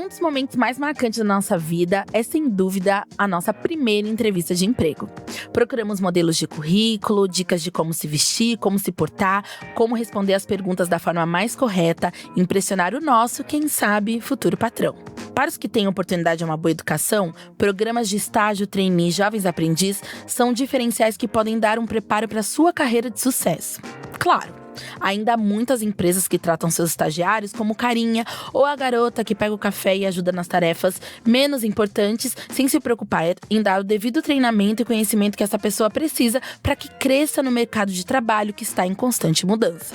Um dos momentos mais marcantes da nossa vida é, sem dúvida, a nossa primeira entrevista de emprego. Procuramos modelos de currículo, dicas de como se vestir, como se portar, como responder as perguntas da forma mais correta, impressionar o nosso, quem sabe, futuro patrão. Para os que têm oportunidade a uma boa educação, programas de estágio, trainee e jovens aprendiz são diferenciais que podem dar um preparo para a sua carreira de sucesso. Claro, ainda há muitas empresas que tratam seus estagiários como carinha ou a garota que pega o café e ajuda nas tarefas menos importantes, sem se preocupar em dar o devido treinamento e conhecimento que essa pessoa precisa para que cresça no mercado de trabalho que está em constante mudança.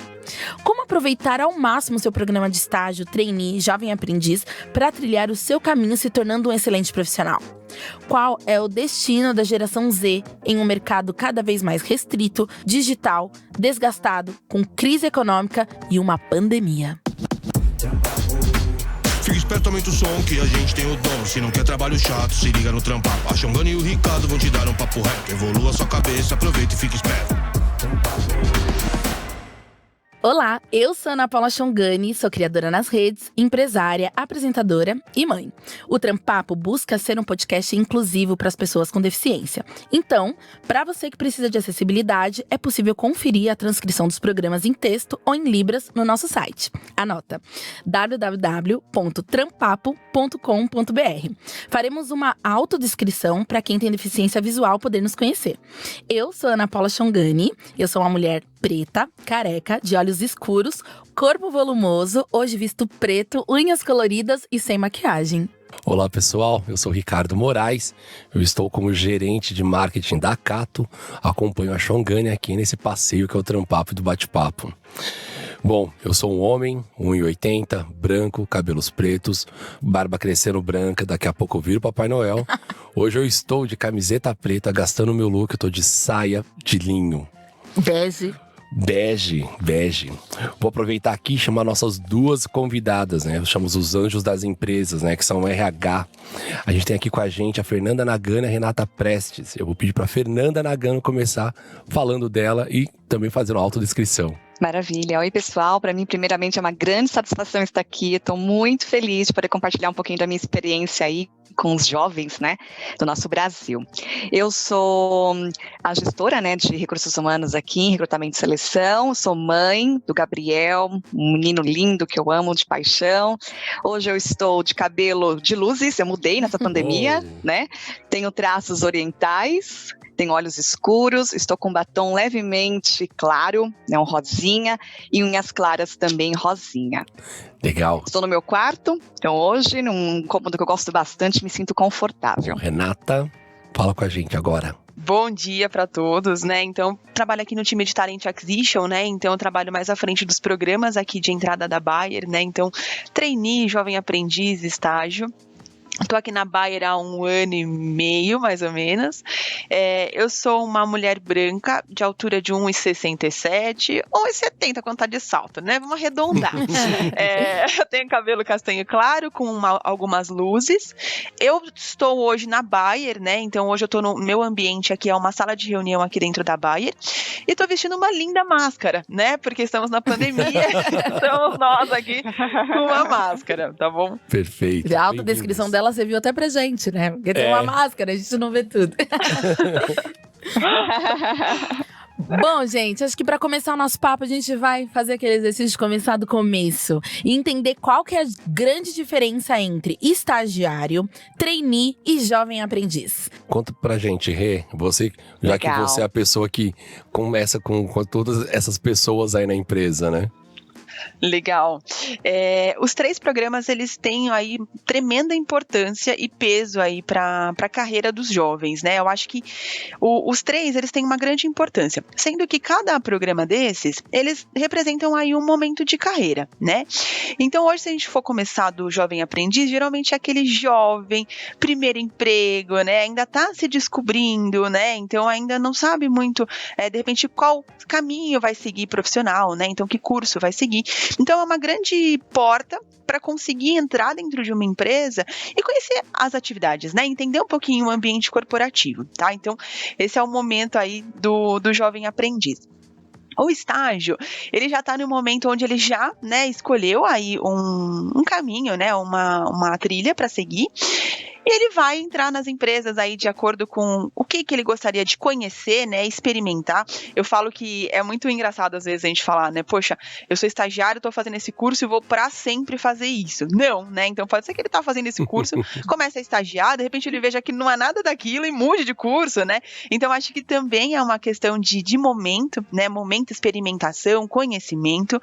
Como aproveitar ao máximo seu programa de estágio, trainee, jovem aprendiz para trilhar o seu caminho se tornando um excelente profissional? Qual é o destino da geração Z em um mercado cada vez mais restrito, digital, desgastado, com crise econômica e uma pandemia? Fica esperto, aumenta o som que a gente tem o dom. Se não quer trabalho chato, se liga no Trampapo. A Xongana e o Ricardo vão te dar um papo reto. Evolua sua cabeça, aproveita e fica esperto. Olá, eu sou Ana Paula Xongani, sou criadora nas redes, empresária, apresentadora e mãe. O Trampapo busca ser um podcast inclusivo para as pessoas com deficiência. Então, para você que precisa de acessibilidade, é possível conferir a transcrição dos programas em texto ou em libras no nosso site. Anota: www.trampapo.com.br. Faremos uma autodescrição para quem tem deficiência visual poder nos conhecer. Eu sou Ana Paula Xongani, eu sou uma mulher preta, careca, de olhos escuros, corpo volumoso, hoje visto preto, unhas coloridas e sem maquiagem. Olá pessoal, eu sou Ricardo Moraes, eu estou como gerente de marketing da Cato, acompanho a Xongani aqui nesse passeio que é o Trampapo do Bate-Papo. Bom, eu sou um homem, 1,80, branco, cabelos pretos, barba crescendo branca, daqui a pouco eu viro Papai Noel. Hoje eu estou de camiseta preta, gastando meu look, eu tô de saia de linho. Bege. Vou aproveitar aqui e chamar nossas duas convidadas, né? Eu chamo os anjos das empresas, né? Que são o RH. A gente tem aqui com a gente a Fernanda Nagano e a Renata Prestes. Eu vou pedir para Fernanda Nagano começar falando dela e também fazendo uma autodescrição. Maravilha. Oi, pessoal. Para mim, primeiramente, é uma grande satisfação estar aqui. Estou muito feliz de poder compartilhar um pouquinho da minha experiência aí com os jovens, né, do nosso Brasil. Eu sou a gestora, né, de recursos humanos aqui em recrutamento e seleção. Sou mãe do Gabriel, um menino lindo que eu amo de paixão. Hoje eu estou de cabelo de luzes. Eu mudei nessa pandemia, né? Tenho traços orientais. Tenho olhos escuros, estou com batom levemente claro, né, um rosinha, e unhas claras também rosinha. Legal. Estou no meu quarto, então hoje, num cômodo que eu gosto bastante, me sinto confortável. Renata, fala com a gente agora. Bom dia para todos, né? Então, trabalho aqui no time de Talent Acquisition, né? Então, eu trabalho mais à frente dos programas aqui de entrada da Bayer, né? Então, trainee, jovem aprendiz, estágio. Estou aqui na Bayer há 1 ano e meio, mais ou menos. Eu sou uma mulher branca, de altura de 1,67, 1,70 quando tá de salto, né? Vamos arredondar. Eu tenho cabelo castanho claro, com algumas luzes. Eu estou hoje na Bayer, né? Então, hoje eu estou no meu ambiente aqui, é uma sala de reunião aqui dentro da Bayer. E estou vestindo uma linda máscara, né? Porque estamos na pandemia, estamos nós aqui com uma máscara, tá bom? Perfeito. A autodescrição dela você viu até pra gente, né? Porque tem uma máscara, a gente não vê tudo. Bom, gente, acho que para começar o nosso papo, a gente vai fazer aquele exercício de começar do começo e entender qual que é a grande diferença entre estagiário, trainee e jovem aprendiz. Conta pra gente, Rê, você, já que você é a pessoa que começa com todas essas pessoas aí na empresa, né? Legal. Os 3 programas, eles têm aí tremenda importância e peso aí para a carreira dos jovens, né? Eu acho que os 3, eles têm uma grande importância, sendo que cada programa desses, eles representam aí um momento de carreira, né? Então, hoje, se a gente for começar do jovem aprendiz, geralmente é aquele jovem, primeiro emprego, né? Ainda tá se descobrindo, né? Então, ainda não sabe muito, de repente, qual caminho vai seguir profissional, né? Então, que curso vai seguir. Então, é uma grande porta para conseguir entrar dentro de uma empresa e conhecer as atividades, né? Entender um pouquinho o ambiente corporativo, tá? Então, esse é o momento aí do jovem aprendiz. O estágio, ele já está no momento onde ele já, né, escolheu aí um caminho, né, uma trilha para seguir. E ele vai entrar nas empresas aí de acordo com o que ele gostaria de conhecer, né, experimentar. Eu falo que é muito engraçado às vezes a gente falar, né, poxa, eu sou estagiário, estou fazendo esse curso e vou para sempre fazer isso. Não, né, então pode ser que ele tá fazendo esse curso, comece a estagiar, de repente ele veja que não é nada daquilo e mude de curso, né. Então acho que também é uma questão de momento, né, momento, experimentação, conhecimento.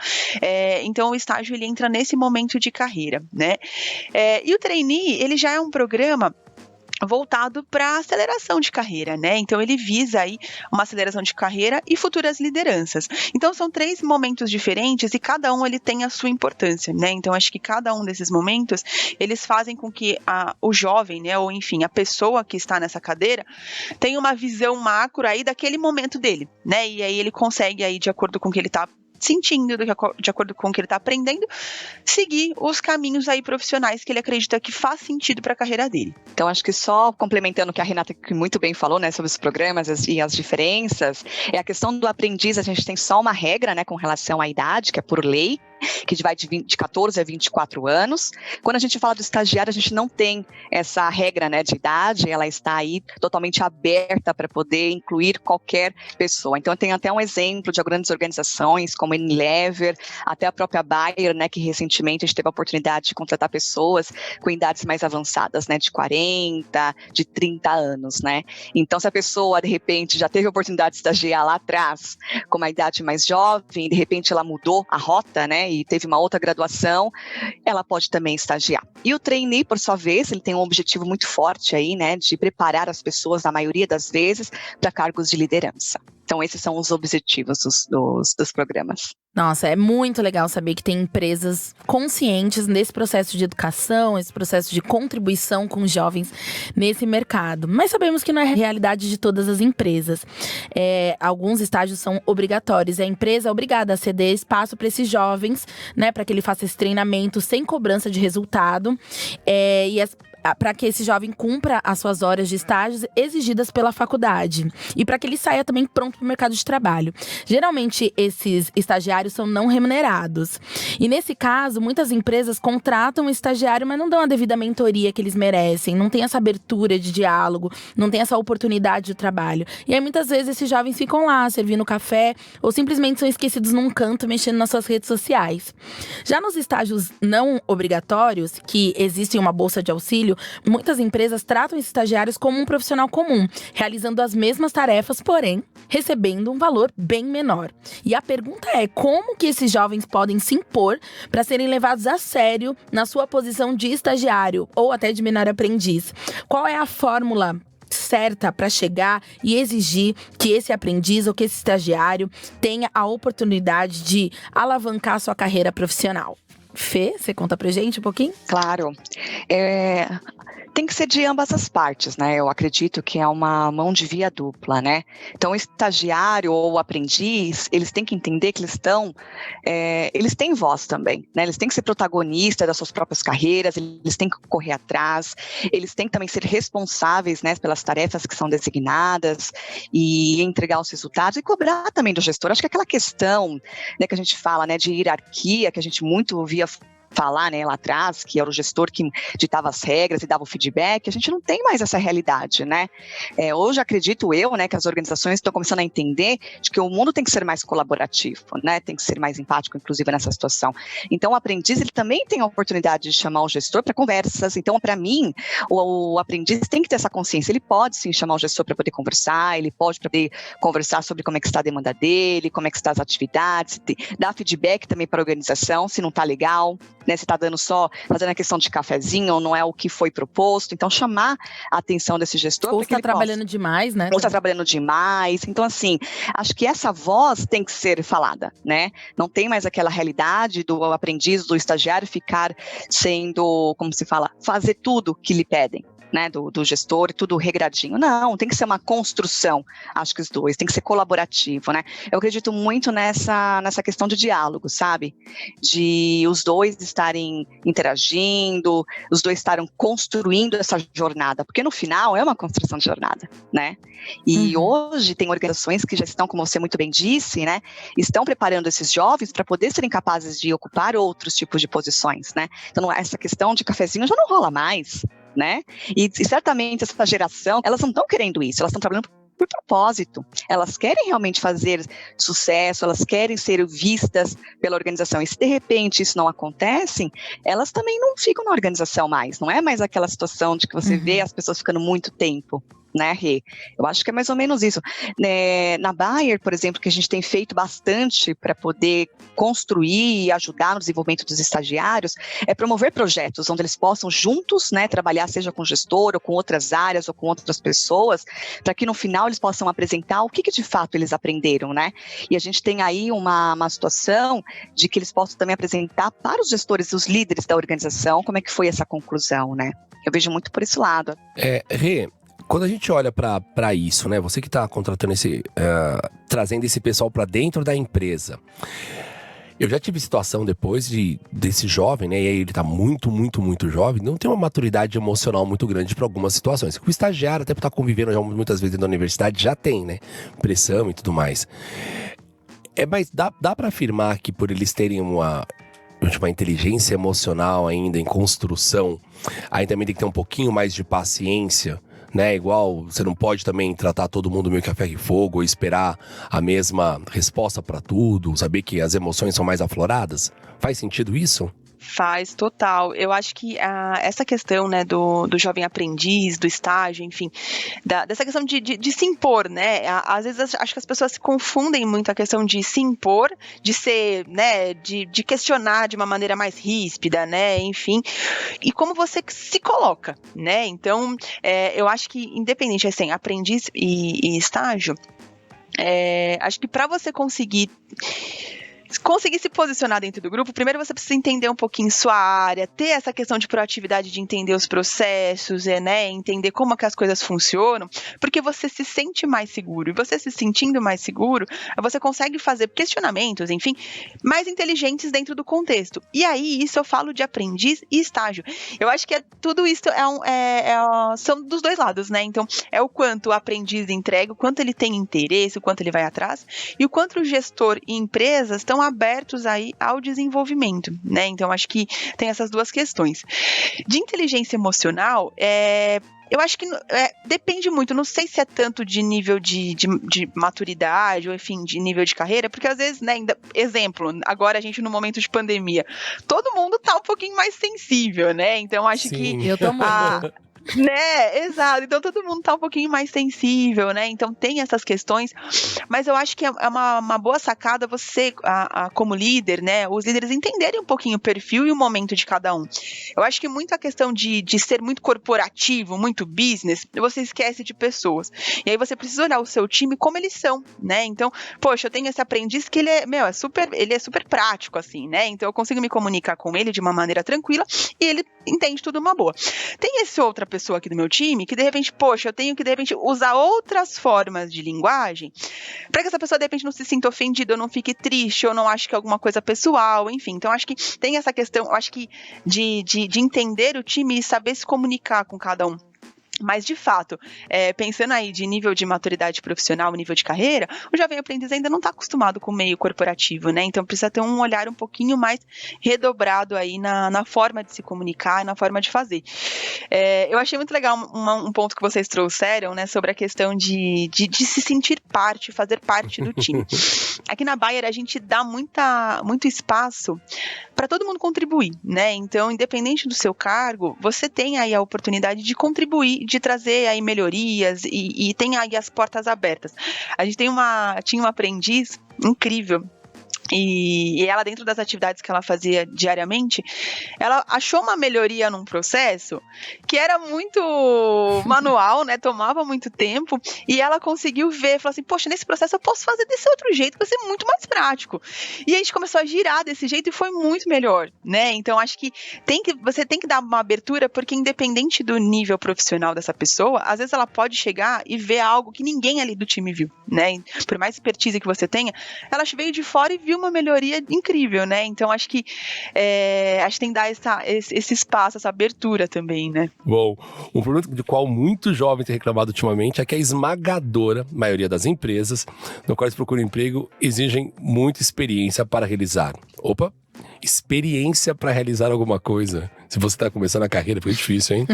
Então o estágio ele entra nesse momento de carreira, né. E o trainee, ele já é um programa voltado para aceleração de carreira, né? Então ele visa aí uma aceleração de carreira e futuras lideranças. Então são 3 momentos diferentes e cada um ele tem a sua importância, né? Então acho que cada um desses momentos eles fazem com que o jovem, né, ou enfim, a pessoa que está nessa cadeira tenha uma visão macro aí daquele momento dele, né? E aí ele consegue aí de acordo com o que ele está sentindo, de acordo com o que ele está aprendendo, seguir os caminhos aí profissionais que ele acredita que faz sentido para a carreira dele. Então, acho que só complementando o que a Renata muito bem falou, né, sobre os programas e as diferenças, é a questão do aprendiz, a gente tem só uma regra, né, com relação à idade, que é por lei, que vai de 14 a 24 anos. Quando a gente fala do estagiário, a gente não tem essa regra, né, de idade, ela está aí totalmente aberta para poder incluir qualquer pessoa. Então, tem até um exemplo de grandes organizações, como a Unilever, até a própria Bayer, né, que recentemente a gente teve a oportunidade de contratar pessoas com idades mais avançadas, né, de 40, de 30 anos, né. Então, se a pessoa, de repente, já teve a oportunidade de estagiar lá atrás, com uma idade mais jovem, de repente ela mudou a rota, né, e teve uma outra graduação, ela pode também estagiar. E o trainee, por sua vez, ele tem um objetivo muito forte aí, né, de preparar as pessoas, na maioria das vezes, para cargos de liderança. Então, esses são os objetivos dos programas. Nossa, é muito legal saber que tem empresas conscientes nesse processo de educação, esse processo de contribuição com os jovens nesse mercado. Mas sabemos que não é a realidade de todas as empresas. Alguns estágios são obrigatórios e a empresa é obrigada a ceder espaço para esses jovens, né, para que ele faça esse treinamento sem cobrança de resultado. Para que esse jovem cumpra as suas horas de estágios exigidas pela faculdade e para que ele saia também pronto para o mercado de trabalho. Geralmente, esses estagiários são não remunerados. E nesse caso, muitas empresas contratam um estagiário, mas não dão a devida mentoria que eles merecem, não tem essa abertura de diálogo, não tem essa oportunidade de trabalho. E aí, muitas vezes, esses jovens ficam lá, servindo café, ou simplesmente são esquecidos num canto, mexendo nas suas redes sociais. Já nos estágios não obrigatórios, que existe uma bolsa de auxílio, muitas empresas tratam esses estagiários como um profissional comum, realizando as mesmas tarefas, porém, recebendo um valor bem menor. E a pergunta é, como que esses jovens podem se impor para serem levados a sério na sua posição de estagiário ou até de menor aprendiz? Qual é a fórmula certa para chegar e exigir que esse aprendiz ou que esse estagiário tenha a oportunidade de alavancar sua carreira profissional? Fê, você conta pra gente um pouquinho? Claro. Tem que ser de ambas as partes, né? Eu acredito que é uma mão de via dupla, né? Então, o estagiário ou o aprendiz, eles têm que entender que eles têm voz também, né? Eles têm que ser protagonistas das suas próprias carreiras, eles têm que correr atrás, eles têm que também ser responsáveis, né, pelas tarefas que são designadas e entregar os resultados e cobrar também do gestor. Acho que aquela questão, né, que a gente fala, né, de hierarquia, que a gente muito ouvia falar, né, lá atrás, que era o gestor que ditava as regras e dava o feedback, a gente não tem mais essa realidade, né? Hoje acredito eu, né, que as organizações estão começando a entender de que o mundo tem que ser mais colaborativo, né, tem que ser mais empático, inclusive, nessa situação. Então, o aprendiz, ele também tem a oportunidade de chamar o gestor para conversas. Então, para mim, o aprendiz tem que ter essa consciência, ele pode sim chamar o gestor para poder conversar, ele pode poder conversar sobre como é que está a demanda dele, como é que estão as atividades, dar feedback também para a organização, se não está legal, né, se está dando só, fazendo a questão de cafezinho ou não é o que foi proposto. Então, chamar a atenção desse gestor. Ou está trabalhando demais, né? Ou está trabalhando demais. Então, assim, acho que essa voz tem que ser falada, né? Não tem mais aquela realidade do aprendiz, do estagiário ficar sendo, como se fala, fazer tudo que lhe pedem. né, do gestor, tudo regradinho. Não, tem que ser uma construção, acho que os dois, tem que ser colaborativo, né? Eu acredito muito nessa questão de diálogo, sabe? De os dois estarem interagindo, os dois estarem construindo essa jornada, porque no final é uma construção de jornada, né? E hoje tem organizações que já estão, como você muito bem disse, né, estão preparando esses jovens para poder serem capazes de ocupar outros tipos de posições, né? Então essa questão de cafezinho já não rola mais, né? E certamente essa geração, elas não estão querendo isso, elas estão trabalhando por propósito, elas querem realmente fazer sucesso, elas querem ser vistas pela organização, e se de repente isso não acontece, elas também não ficam na organização mais, não é mais aquela situação de que você vê as pessoas ficando muito tempo, né, Rê? Eu acho que é mais ou menos isso. Na Bayer, por exemplo, que a gente tem feito bastante para poder construir e ajudar no desenvolvimento dos estagiários, é promover projetos onde eles possam juntos, né, trabalhar seja com gestor ou com outras áreas ou com outras pessoas, para que no final eles possam apresentar o que de fato eles aprenderam, né? E a gente tem aí uma situação de que eles possam também apresentar para os gestores, os líderes da organização, como é que foi essa conclusão, né? Eu vejo muito por esse lado. Rê, quando a gente olha para isso, né? Você que está contratando trazendo esse pessoal para dentro da empresa. Eu já tive situação depois desse jovem, né? E aí ele tá muito, muito, muito jovem, não tem uma maturidade emocional muito grande para algumas situações. O estagiário, até por estar convivendo já muitas vezes na universidade, já tem, né? Pressão e tudo mais. Mas dá para afirmar que por eles terem uma inteligência emocional ainda em construção, aí também tem que ter um pouquinho mais de paciência, né? Igual você não pode também tratar todo mundo meio que a ferro e fogo ou esperar a mesma resposta para tudo, saber que as emoções são mais afloradas. Faz sentido isso? Faz, total. Eu acho que essa questão, né, do jovem aprendiz, do estágio, enfim, dessa questão de se impor, né, às vezes acho que as pessoas se confundem muito a questão de se impor, de ser, né, de questionar de uma maneira mais ríspida, né, enfim, e como você se coloca, né, então, eu acho que independente, assim, aprendiz e estágio, acho que para você conseguir se posicionar dentro do grupo, primeiro você precisa entender um pouquinho sua área, ter essa questão de proatividade de entender os processos, né, entender como é que as coisas funcionam, porque você se sente mais seguro, e você se sentindo mais seguro, você consegue fazer questionamentos, enfim, mais inteligentes dentro do contexto. E aí, isso eu falo de aprendiz e estágio. Eu acho que tudo isso são dos dois lados, né, então é o quanto o aprendiz entrega, o quanto ele tem interesse, o quanto ele vai atrás, e o quanto o gestor e empresas estão abertos aí ao desenvolvimento, né? Então, acho que tem essas duas questões. De inteligência emocional, eu acho que depende muito, não sei se é tanto de nível de maturidade ou, enfim, de nível de carreira, porque às vezes, né, exemplo, agora a gente no momento de pandemia, todo mundo tá um pouquinho mais sensível, né? Então, acho que... Eu tô muito. Né, exato, então todo mundo tá um pouquinho mais sensível, né, então tem essas questões, mas eu acho que é uma boa sacada você, como líder, né, os líderes entenderem um pouquinho o perfil e o momento de cada um. Eu acho que muito a questão de ser muito corporativo, muito business, você esquece de pessoas, e aí você precisa olhar o seu time como eles são, né, então, poxa, eu tenho esse aprendiz que ele é super prático, assim, né, então eu consigo me comunicar com ele de uma maneira tranquila, e ele entende tudo uma boa. Tem esse outra pessoa aqui do meu time que de repente, poxa, eu tenho que de repente usar outras formas de linguagem para que essa pessoa de repente não se sinta ofendida, ou não fique triste, ou não ache que é alguma coisa pessoal, enfim. Então acho que tem essa questão, eu acho que de entender o time e saber se comunicar com cada um. Mas, de fato, pensando aí de nível de maturidade profissional, nível de carreira, o jovem aprendiz ainda não está acostumado com o meio corporativo, né? Então, precisa ter um olhar um pouquinho mais redobrado aí na forma de se comunicar, na forma de fazer. Eu achei muito legal um ponto que vocês trouxeram, né? Sobre a questão de se sentir parte, fazer parte do time. Aqui na Bayer, a gente dá muito espaço para todo mundo contribuir, né? Então, independente do seu cargo, você tem aí a oportunidade de contribuir, de trazer aí melhorias e tem aí as portas abertas. A gente tinha uma aprendiz incrível, E ela, dentro das atividades que ela fazia diariamente, ela achou uma melhoria num processo que era muito manual, né? Tomava muito tempo. E ela conseguiu ver, falou assim, poxa, nesse processo eu posso fazer desse outro jeito, vai ser muito mais prático. E a gente começou a girar desse jeito e foi muito melhor, né? Então, acho que você tem que dar uma abertura, porque independente do nível profissional dessa pessoa, às vezes ela pode chegar e ver algo que ninguém ali do time viu, né? Por mais expertise que você tenha, ela veio de fora e viu uma melhoria incrível, né? Então, acho que tem que dar esse espaço, essa abertura também, né? Bom, um problema do qual muitos jovens têm reclamado ultimamente é que a esmagadora maioria das empresas no qual eles procuram emprego exigem muita experiência para realizar. Experiência para realizar alguma coisa. Se você está começando a carreira, foi difícil, hein?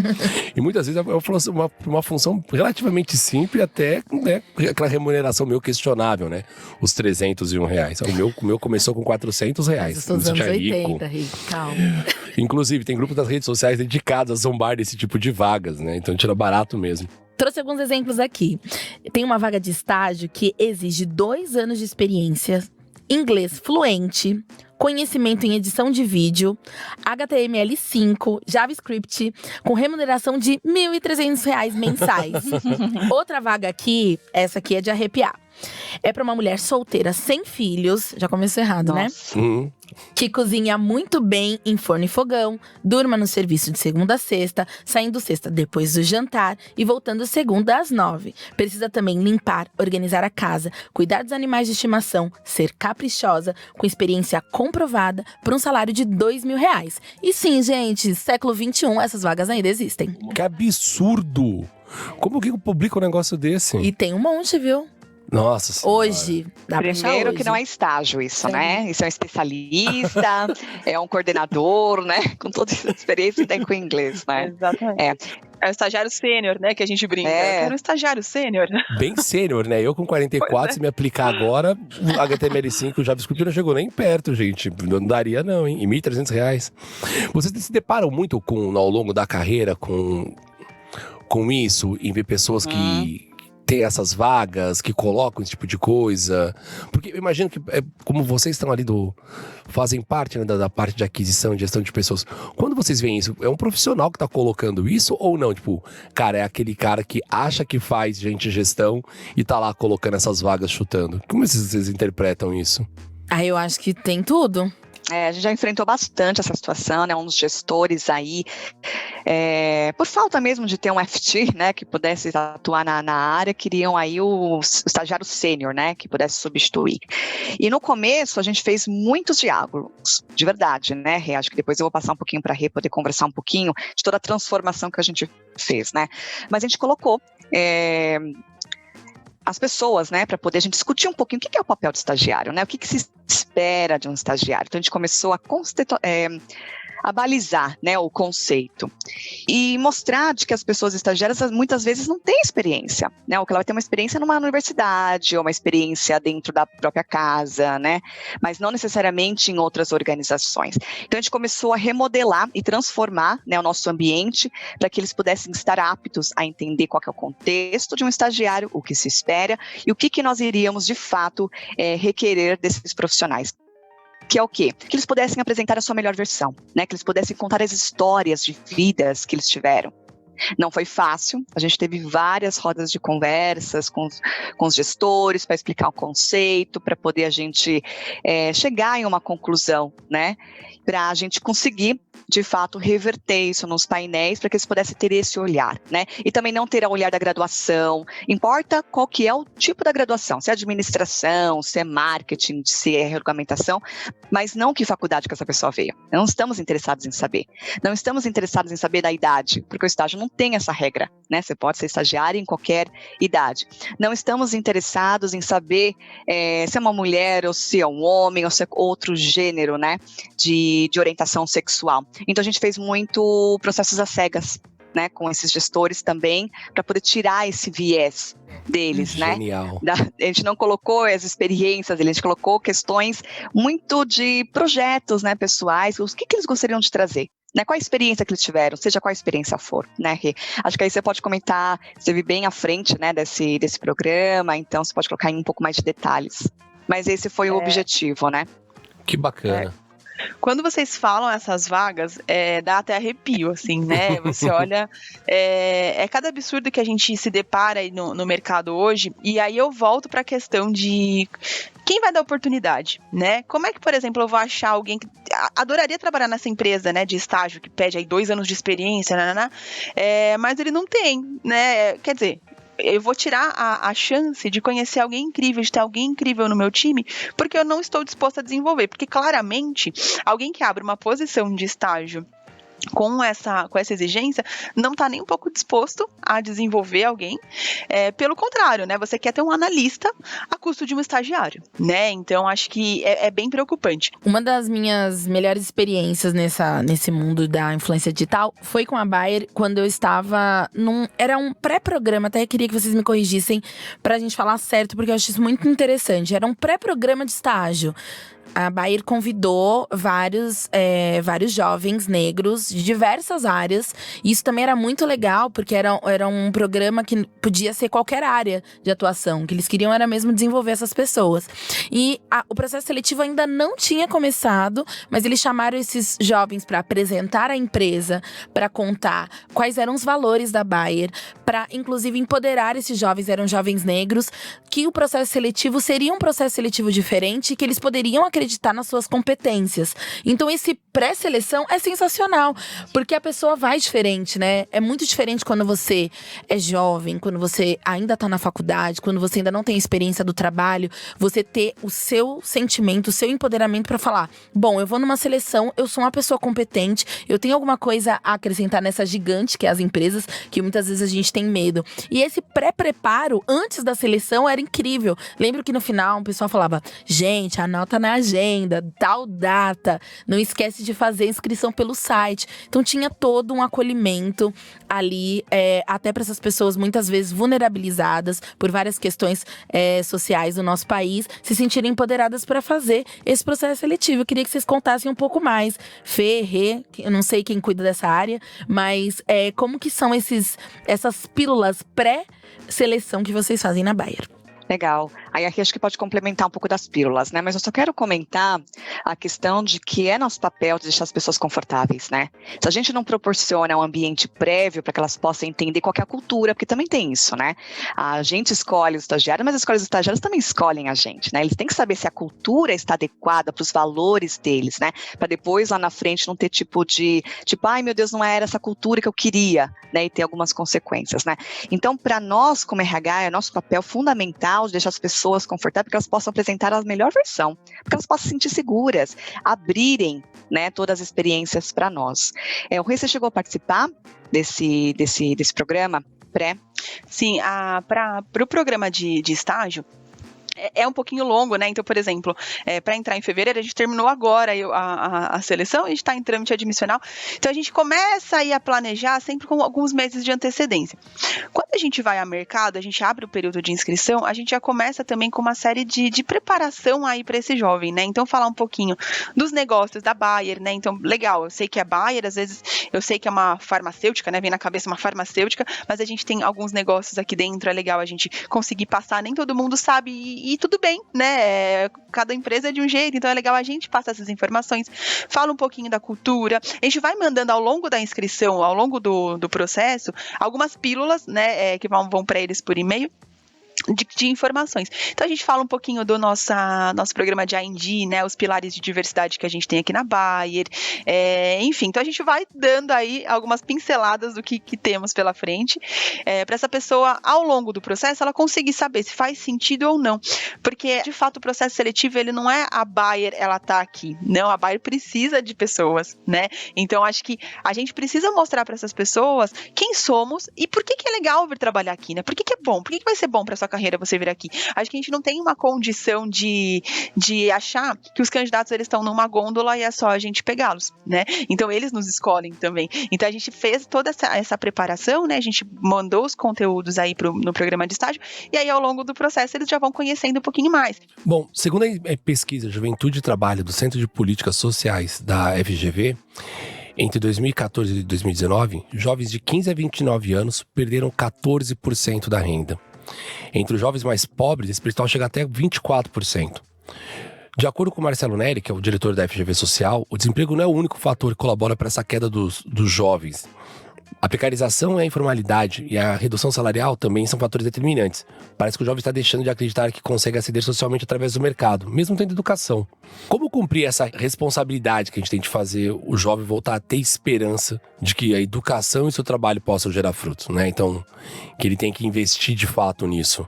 E muitas vezes é uma função relativamente simples, até, né, aquela remuneração meio questionável, né? Os R$301. O meu começou com R$400. Eu sou dos anos 80, Rick, calma. Inclusive, tem grupos das redes sociais dedicados a zombar desse tipo de vagas, né? Então tira barato mesmo. Trouxe alguns exemplos aqui. Tem uma vaga de estágio que exige 2 anos de experiência, inglês fluente, conhecimento em edição de vídeo, HTML5, JavaScript, com remuneração de R$1.300 mensais. Outra vaga aqui, essa aqui é de arrepiar. É pra uma mulher solteira sem filhos, já começou errado, Nossa. né? Que cozinha muito bem em forno e fogão, durma no serviço de segunda a sexta, saindo sexta depois do jantar e voltando segunda às 9. Precisa também limpar, organizar a casa, cuidar dos animais de estimação, ser caprichosa, com experiência comprovada, por um salário de R$2.000. E sim, gente, século XXI, essas vagas ainda existem. Que absurdo! Como que publica um negócio desse? E tem um monte, viu? Nossa senhora. Hoje, dá pra achar Primeiro hoje. que não é estágio isso, Sim. né? Isso é um especialista, é um coordenador, né? Com toda essa experiência tem com o inglês, né? Exatamente. É o estagiário sênior, né? Que a gente brinca. É. Eu quero um estagiário sênior. Bem sênior, né? Eu com 44, se me aplicar agora, o HTML5, o JavaScript não chegou nem perto, gente. Não daria não, hein? E R$1.300. Vocês se deparam muito ao longo da carreira com isso, em ver pessoas que tem essas vagas, que colocam esse tipo de coisa? Porque eu imagino que, como vocês estão ali fazem parte, né, da parte de aquisição e gestão de pessoas, quando vocês veem isso, é um profissional que tá colocando isso ou não? Tipo, cara, é aquele cara que acha que faz gestão e tá lá colocando essas vagas, chutando. Como vocês interpretam isso? Eu acho que tem tudo. A gente já enfrentou bastante essa situação, né? Uns gestores aí, por falta mesmo de ter um FT, né? Que pudesse atuar na área, queriam aí o estagiário sênior, né? Que pudesse substituir. E no começo a gente fez muitos diálogos, de verdade, né, Rê? Acho que depois eu vou passar um pouquinho para a Rê poder conversar um pouquinho de toda a transformação que a gente fez, né? Mas a gente colocou as pessoas, né, para poder a gente discutir um pouquinho o que é o papel do estagiário, né, o que se espera de um estagiário. Então a gente começou a balizar, né, o conceito e mostrar de que as pessoas estagiárias muitas vezes não têm experiência, né, ou que ela vai ter uma experiência numa universidade ou uma experiência dentro da própria casa, né, mas não necessariamente em outras organizações. Então a gente começou a remodelar e transformar, né, o nosso ambiente para que eles pudessem estar aptos a entender qual que é o contexto de um estagiário, o que se espera e o que nós iríamos de fato requerer desses profissionais. Que é o quê? Que eles pudessem apresentar a sua melhor versão, né? Que eles pudessem contar as histórias de vidas que eles tiveram. Não foi fácil, a gente teve várias rodas de conversas com os gestores para explicar o conceito, para poder a gente chegar em uma conclusão, né? Para a gente conseguir, de fato, reverter isso nos painéis, para que eles pudessem ter esse olhar, né? E também não ter o olhar da graduação, importa qual que é o tipo da graduação, se é administração, se é marketing, se é regulamentação, mas não que faculdade que essa pessoa veio. Não estamos interessados em saber. Não estamos interessados em saber da idade, porque o estágio não tem essa regra, né? Você pode ser estagiário em qualquer idade. Não estamos interessados em saber se é uma mulher, ou se é um homem, ou se é outro gênero, né? De orientação sexual. Então a gente fez muito processos às cegas, né, com esses gestores também, para poder tirar esse viés deles, Genial. né? A gente não colocou as experiências, a gente colocou questões muito de projetos, né, pessoais, o que eles gostariam de trazer. Né, qual a experiência que eles tiveram, seja qual a experiência for, né, Rê? Acho que aí você pode comentar, você esteve bem à frente, né, desse programa, então você pode colocar em um pouco mais de detalhes. Mas esse foi o objetivo, né? Que bacana. Quando vocês falam essas vagas, dá até arrepio, assim, né? Você olha, é cada absurdo que a gente se depara aí no mercado hoje, e aí eu volto para a questão de quem vai dar oportunidade, né? Como é que, por exemplo, eu vou achar alguém que adoraria trabalhar nessa empresa, né, de estágio, que pede aí 2 anos de experiência, mas ele não tem, né? Quer dizer, eu vou tirar a chance de conhecer alguém incrível, de ter alguém incrível no meu time, porque eu não estou disposta a desenvolver. Porque, claramente, alguém que abre uma posição de estágio com essa exigência, não está nem um pouco disposto a desenvolver alguém. Pelo contrário, né? Você quer ter um analista a custo de um estagiário, né? Então, acho que é bem preocupante. Uma das minhas melhores experiências nesse mundo da influência digital foi com a Bayer, quando eu estava era um pré-programa, até queria que vocês me corrigissem pra gente falar certo, porque eu acho isso muito interessante. Era um pré-programa de estágio. A Bayer convidou vários jovens negros de diversas áreas. E isso também era muito legal, porque era um programa que podia ser qualquer área de atuação. O que eles queriam era mesmo desenvolver essas pessoas. E o processo seletivo ainda não tinha começado, mas eles chamaram esses jovens para apresentar a empresa, para contar quais eram os valores da Bayer, para inclusive empoderar esses jovens, eram jovens negros, que o processo seletivo seria um processo seletivo diferente, que eles poderiam acreditar nas suas competências. Então esse pré-seleção é sensacional, porque a pessoa vai diferente, né? É muito diferente quando você é jovem, quando você ainda tá na faculdade, quando você ainda não tem experiência do trabalho, você ter o seu sentimento, o seu empoderamento para falar: bom, eu vou numa seleção, eu sou uma pessoa competente, eu tenho alguma coisa a acrescentar nessa gigante que é as empresas, que muitas vezes a gente tem medo. E esse pré-preparo antes da seleção era incrível. Lembro que no final o pessoal falava: gente, anota na agenda, tal data, não esquece de fazer inscrição pelo site. Então tinha todo um acolhimento ali, até para essas pessoas muitas vezes vulnerabilizadas por várias questões sociais do nosso país, se sentirem empoderadas para fazer esse processo seletivo. Eu queria que vocês contassem um pouco mais. Fê, Rê, eu não sei quem cuida dessa área, mas como que são essas pílulas pré-seleção que vocês fazem na Bayer? Legal. Aí aqui acho que pode complementar um pouco das pílulas, né? Mas eu só quero comentar a questão de que é nosso papel de deixar as pessoas confortáveis, né? Se a gente não proporciona um ambiente prévio para que elas possam entender qual que é a cultura, porque também tem isso, né? A gente escolhe os estagiários, mas as escolas dos estagiários também escolhem a gente, né? Eles têm que saber se a cultura está adequada para os valores deles, né? Para depois lá na frente não ter tipo, ai meu Deus, não era essa cultura que eu queria, né? E ter algumas consequências, né? Então, para nós como RH, é nosso papel fundamental de deixar as pessoas confortáveis, para que elas possam apresentar a melhor versão, para que elas possam se sentir seguras, abrirem, né, todas as experiências para nós. O Rê, você chegou a participar desse programa pré? Sim, para o programa de estágio, é um pouquinho longo, né? Então, por exemplo, para entrar em fevereiro, a gente terminou agora a seleção, a gente está em trâmite admissional. Então, a gente começa aí a planejar sempre com alguns meses de antecedência. Quando a gente vai ao mercado, a gente abre o período de inscrição, a gente já começa também com uma série de preparação aí para esse jovem, né? Então, falar um pouquinho dos negócios da Bayer, né? Então, legal, eu sei que a Bayer, às vezes, eu sei que é uma farmacêutica, né? Vem na cabeça uma farmacêutica, mas a gente tem alguns negócios aqui dentro, é legal a gente conseguir passar, nem todo mundo sabe e tudo bem, né? Cada empresa é de um jeito, então é legal a gente passar essas informações, fala um pouquinho da cultura, a gente vai mandando ao longo da inscrição, ao longo do processo, algumas pílulas, né, que vão para eles por e-mail, de informações. Então a gente fala um pouquinho do nosso programa de I&D, né, os pilares de diversidade que a gente tem aqui na Bayer, enfim, então a gente vai dando aí algumas pinceladas do que temos pela frente, para essa pessoa, ao longo do processo, ela conseguir saber se faz sentido ou não, porque de fato o processo seletivo, ele não é a Bayer, ela tá aqui, não, a Bayer precisa de pessoas, né, então acho que a gente precisa mostrar para essas pessoas quem somos e por que é legal vir trabalhar aqui, né, por que é bom, por que vai ser bom para sua carreira você vir aqui. Acho que a gente não tem uma condição de achar que os candidatos eles estão numa gôndola e é só a gente pegá-los, né? Então eles nos escolhem também. Então a gente fez toda essa preparação, né? A gente mandou os conteúdos aí no programa de estágio e aí ao longo do processo eles já vão conhecendo um pouquinho mais. Bom, segundo a pesquisa Juventude e Trabalho do Centro de Políticas Sociais da FGV, entre 2014 e 2019, jovens de 15 a 29 anos perderam 14% da renda. Entre os jovens mais pobres, esse percentual chega até 24%. De acordo com o Marcelo Neri, que é o diretor da FGV Social, o desemprego não é o único fator que colabora para essa queda dos jovens. A precarização e a informalidade e a redução salarial também são fatores determinantes. Parece que o jovem está deixando de acreditar que consegue aceder socialmente através do mercado, mesmo tendo educação. Como cumprir essa responsabilidade que a gente tem de fazer o jovem voltar a ter esperança de que a educação e o seu trabalho possam gerar frutos, né? Então, que ele tem que investir de fato nisso.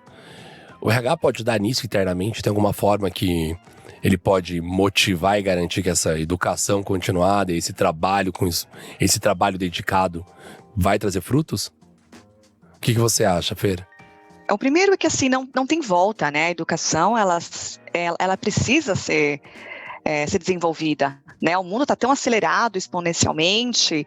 O RH pode ajudar nisso internamente? Tem alguma forma que ele pode motivar e garantir que essa educação continuada, esse trabalho dedicado vai trazer frutos? O que você acha, Fer? O primeiro é que assim, não tem volta, né? A educação, ela precisa ser desenvolvida, né? O mundo está tão acelerado exponencialmente,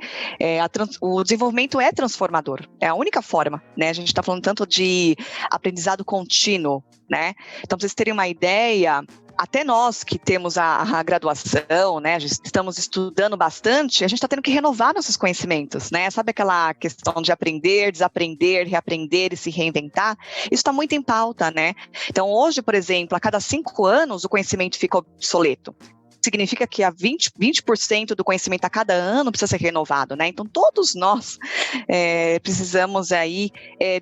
o desenvolvimento é transformador, é a única forma, né? A gente está falando tanto de aprendizado contínuo, né? Então, para vocês terem uma ideia, até nós que temos a graduação, né, estamos estudando bastante, a gente está tendo que renovar nossos conhecimentos, né? Sabe aquela questão de aprender, desaprender, reaprender e se reinventar? Isso está muito em pauta, né? Então, hoje, por exemplo, a cada 5 anos o conhecimento fica obsoleto. Significa que 20% do conhecimento a cada ano precisa ser renovado, né? Então, todos nós precisamos aí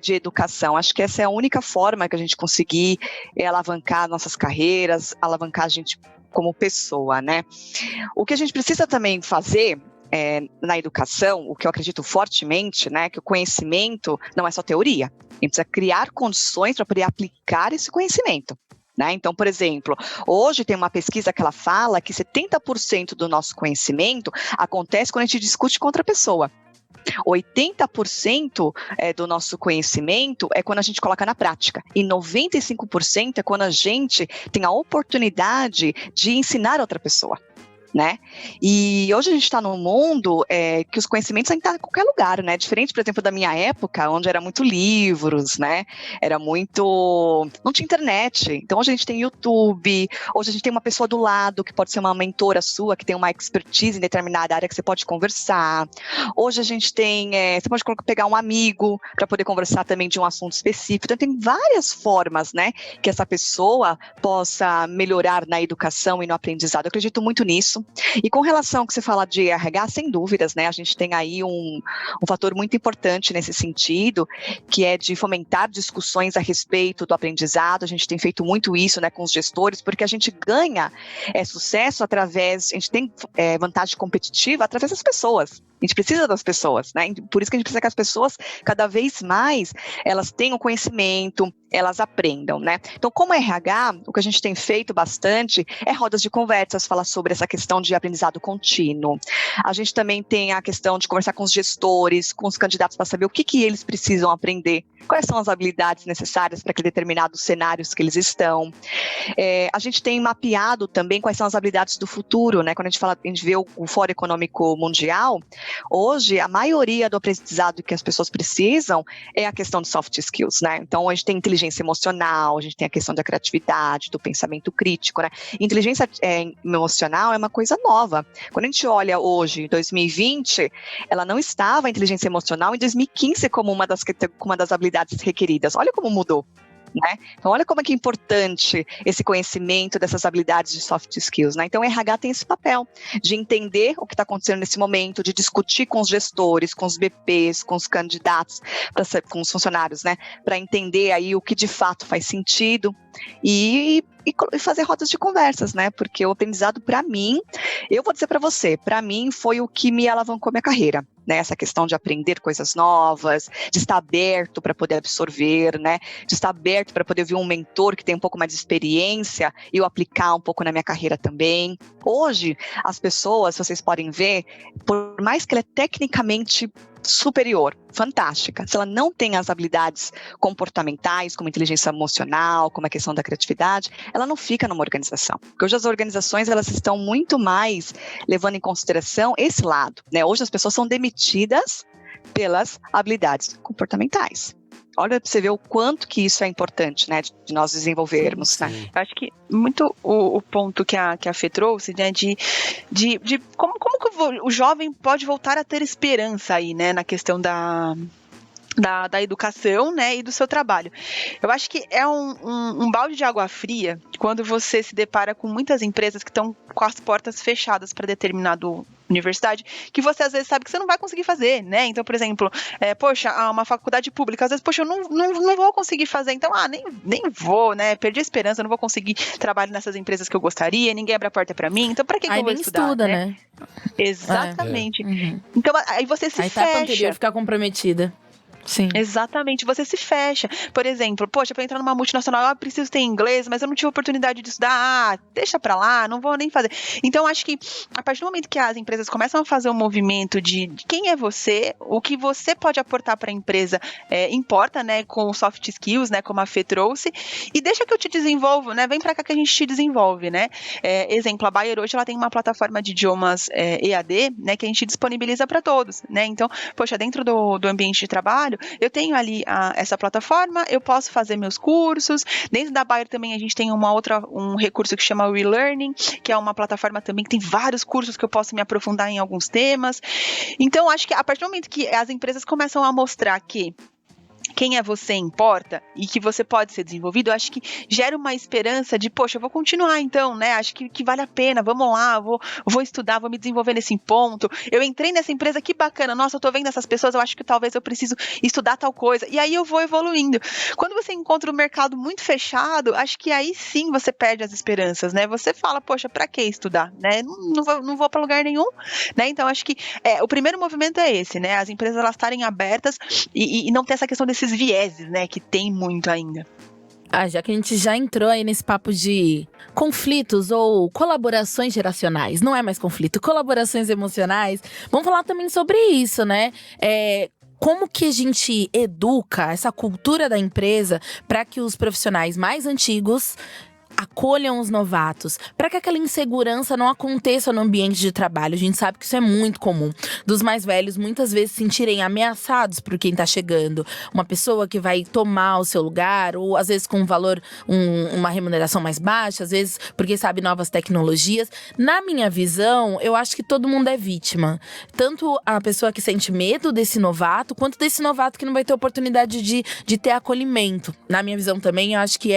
de educação. Acho que essa é a única forma que a gente conseguir alavancar nossas carreiras, alavancar a gente como pessoa, né? O que a gente precisa também fazer na educação, o que eu acredito fortemente, né, que o conhecimento não é só teoria. A gente precisa criar condições para poder aplicar esse conhecimento. Né? Então, por exemplo, hoje tem uma pesquisa que ela fala que 70% do nosso conhecimento acontece quando a gente discute com outra pessoa. 80% do nosso conhecimento é quando a gente coloca na prática. E 95% é quando a gente tem a oportunidade de ensinar outra pessoa. Né? E hoje a gente está num mundo que os conhecimentos ainda estão em qualquer lugar, né? Diferente, por exemplo, da minha época, onde era muito livros, né? Não tinha internet. Então hoje a gente tem YouTube, hoje a gente tem uma pessoa do lado que pode ser uma mentora sua, que tem uma expertise em determinada área que você pode conversar. Hoje a gente tem, você pode pegar um amigo para poder conversar também de um assunto específico. Então tem várias formas, né, que essa pessoa possa melhorar na educação e no aprendizado. Eu acredito muito nisso. E com relação ao que você fala de RH, sem dúvidas, né, a gente tem aí um fator muito importante nesse sentido, que é de fomentar discussões a respeito do aprendizado. A gente tem feito muito isso, né, com os gestores, porque a gente ganha sucesso através, a gente tem vantagem competitiva através das pessoas. A gente precisa das pessoas, né? Por isso que a gente precisa que as pessoas, cada vez mais, elas tenham conhecimento, elas aprendam, né? Então, como RH, o que a gente tem feito bastante é rodas de conversas, falar sobre essa questão de aprendizado contínuo. A gente também tem a questão de conversar com os gestores, com os candidatos, para saber o que eles precisam aprender, quais são as habilidades necessárias para aqueles determinados cenários que eles estão. A gente tem mapeado também quais são as habilidades do futuro, né? Quando a gente vê o Fórum Econômico Mundial, hoje, a maioria do aprendizado que as pessoas precisam é a questão de soft skills, né? Então, a gente tem inteligência emocional, a gente tem a questão da criatividade, do pensamento crítico, né? Inteligência emocional é uma coisa nova. Quando a gente olha hoje, 2020, ela não estava, a inteligência emocional, em 2015 como uma das habilidades requeridas. Olha como mudou. Né? Então, olha como é que é importante esse conhecimento dessas habilidades de soft skills, né? Então, o RH tem esse papel de entender o que está acontecendo nesse momento, de discutir com os gestores, com os BPs, com os candidatos, com os funcionários, né? Para entender aí o que de fato faz sentido e fazer rodas de conversas, né? Porque o aprendizado, para mim, eu vou dizer para você, para mim foi o que me alavancou minha carreira. Né, essa questão de aprender coisas novas, de estar aberto para poder absorver, né, de estar aberto para poder ver um mentor que tem um pouco mais de experiência e eu aplicar um pouco na minha carreira também. Hoje, as pessoas, vocês podem ver, por mais que ela é tecnicamente superior, fantástica, se ela não tem as habilidades comportamentais, como inteligência emocional, como a questão da criatividade, ela não fica numa organização. Porque hoje as organizações, elas estão muito mais levando em consideração esse lado, né? Hoje as pessoas são demitidas pelas habilidades comportamentais. Olha para você ver o quanto que isso é importante, né, de nós desenvolvermos, sim. né? Eu acho que muito o ponto que a Fê trouxe, né, de como que o jovem pode voltar a ter esperança aí, né, na questão da educação, né, e do seu trabalho. Eu acho que é um balde de água fria quando você se depara com muitas empresas que estão com as portas fechadas para determinado universidade, que você às vezes sabe que você não vai conseguir fazer, né? Então, por exemplo, uma faculdade pública, às vezes, poxa, eu não vou conseguir fazer, então, nem vou, né? Perdi a esperança, eu não vou conseguir trabalhar nessas empresas que eu gostaria, ninguém abre a porta para mim, então para que eu vou estudar? Estuda, né? Exatamente. Então, aí você se fecha. A etapa anterior fica comprometida. Sim. Exatamente, você se fecha. Por exemplo, poxa, para entrar numa multinacional eu preciso ter inglês, mas eu não tive oportunidade de estudar, deixa pra lá, não vou nem fazer. Então, acho que a partir do momento que as empresas começam a fazer um movimento de quem é você, o que você pode aportar para a empresa importa, né, com soft skills, né, como a Fê trouxe, e deixa que eu te desenvolvo, né, vem pra cá que a gente te desenvolve, né. Exemplo, a Bayer hoje ela tem uma plataforma de idiomas EAD, né, que a gente disponibiliza para todos, né, então, poxa, dentro do ambiente de trabalho, eu tenho ali essa plataforma, eu posso fazer meus cursos. Dentro da Bayer também a gente tem um recurso que chama WeLearning, que é uma plataforma também que tem vários cursos que eu posso me aprofundar em alguns temas. Então, acho que a partir do momento que as empresas começam a mostrar que quem é você importa e que você pode ser desenvolvido, eu acho que gera uma esperança de, poxa, eu vou continuar então, né? Acho que vale a pena, vamos lá, vou estudar, vou me desenvolver nesse ponto. Eu entrei nessa empresa, que bacana, nossa, eu tô vendo essas pessoas, eu acho que talvez eu preciso estudar tal coisa. E aí eu vou evoluindo. Quando você encontra o mercado muito fechado, acho que aí sim você perde as esperanças, né? Você fala, poxa, pra que estudar, né? Não vou pra lugar nenhum, né? Então, acho que o primeiro movimento é esse, né? As empresas, elas estarem abertas e não ter essa questão desses vieses, né, que tem muito ainda. Já que a gente já entrou aí nesse papo de conflitos ou colaborações geracionais, não é mais conflito, colaborações emocionais, vamos falar também sobre isso, né? Como que a gente educa essa cultura da empresa para que os profissionais mais antigos acolham os novatos, para que aquela insegurança não aconteça no ambiente de trabalho. A gente sabe que isso é muito comum, dos mais velhos muitas vezes se sentirem ameaçados por quem tá chegando, uma pessoa que vai tomar o seu lugar, ou às vezes com um valor, uma remuneração mais baixa, às vezes porque sabe novas tecnologias. Na minha visão, eu acho que todo mundo é vítima, tanto a pessoa que sente medo desse novato, quanto desse novato que não vai ter oportunidade de ter acolhimento. Na minha visão também, eu acho que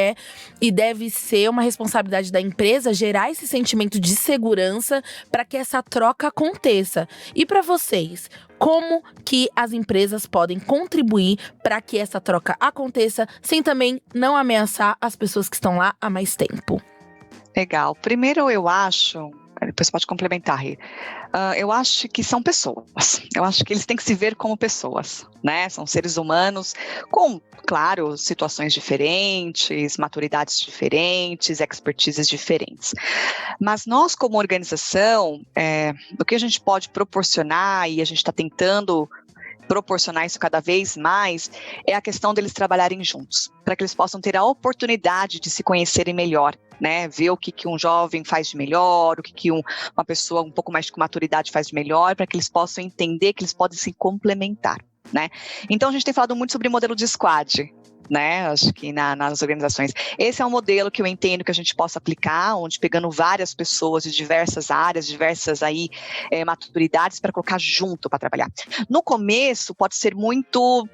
e deve ser uma responsabilidade da empresa gerar esse sentimento de segurança para que essa troca aconteça. E para vocês, como que as empresas podem contribuir para que essa troca aconteça, sem também não ameaçar as pessoas que estão lá há mais tempo? Legal. Primeiro, eu acho, depois pode complementar, Rê. Eu acho que são pessoas. Eu acho que eles têm que se ver como pessoas, né? São seres humanos com, claro, situações diferentes, maturidades diferentes, expertises diferentes. Mas nós, como organização, o que a gente pode proporcionar, e a gente está tentando proporcionar isso cada vez mais, é a questão deles trabalharem juntos, para que eles possam ter a oportunidade de se conhecerem melhor, né? Ver o que um jovem faz de melhor, o que uma pessoa um pouco mais de maturidade faz de melhor, para que eles possam entender que eles podem se complementar, né? Então, a gente tem falado muito sobre modelo de squad, né? Acho que nas organizações. Esse é um modelo que eu entendo que a gente possa aplicar, onde pegando várias pessoas de diversas áreas, diversas aí maturidades para colocar junto para trabalhar. No começo pode ser muito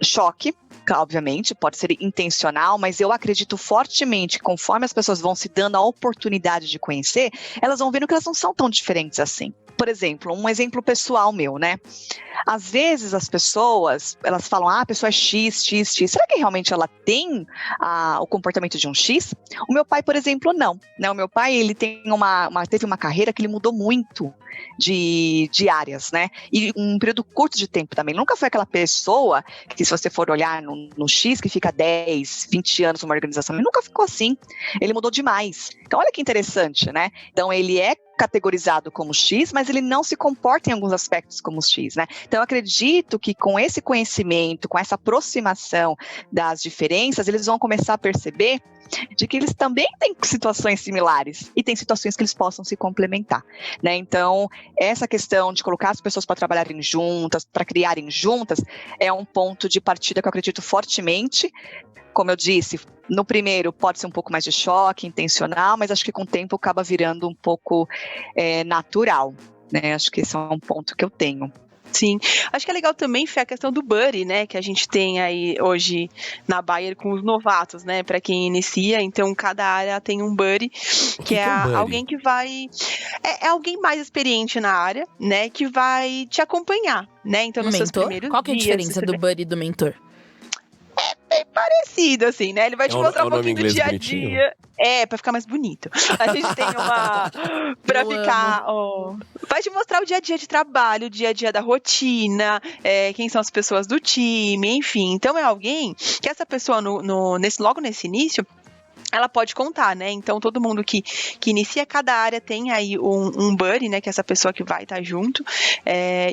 choque, obviamente, pode ser intencional, mas eu acredito fortemente que conforme as pessoas vão se dando a oportunidade de conhecer, elas vão vendo que elas não são tão diferentes assim. Por exemplo, um exemplo pessoal meu, né? Às vezes as pessoas, elas falam, a pessoa é X. Será que realmente ela tem o comportamento de um X? O meu pai, por exemplo, não. Né? O meu pai, ele teve uma carreira que ele mudou muito de áreas, né? E um período curto de tempo também. Ele nunca foi aquela pessoa que, se você for olhar no X, que fica 10, 20 anos numa organização, ele nunca ficou assim. Ele mudou demais. Então, olha que interessante, né? Então, ele é categorizado como X, mas ele não se comporta em alguns aspectos como X, né? Então, eu acredito que com esse conhecimento, com essa aproximação das diferenças, eles vão começar a perceber de que eles também têm situações similares e tem situações que eles possam se complementar, né? Então, essa questão de colocar as pessoas para trabalharem juntas, para criarem juntas, é um ponto de partida que eu acredito fortemente. Como eu disse, no primeiro pode ser um pouco mais de choque, intencional, mas acho que com o tempo acaba virando um pouco natural, né? Acho que esse é um ponto que eu tenho. Sim. Acho que é legal também, Fê, a questão do buddy, né? Que a gente tem aí hoje na Bayer com os novatos, né? Para quem inicia. Então, cada área tem um buddy, que é um buddy? alguém que vai... É alguém mais experiente na área, né? Que vai te acompanhar, né? Então, nos seus primeiros Qual que é a dias, diferença do buddy e do mentor? bem parecido, assim, né? Ele vai te mostrar um nome pouquinho do inglês dia a bonitinho? dia. Pra ficar mais bonito. A gente tem uma... Pra ficar... vai te mostrar o dia a dia de trabalho, o dia a dia da rotina, quem são as pessoas do time, enfim. Então, é alguém que essa pessoa, logo nesse início, ela pode contar, né? Então, todo mundo que inicia cada área tem aí um buddy, né? Que é essa pessoa que vai estar junto.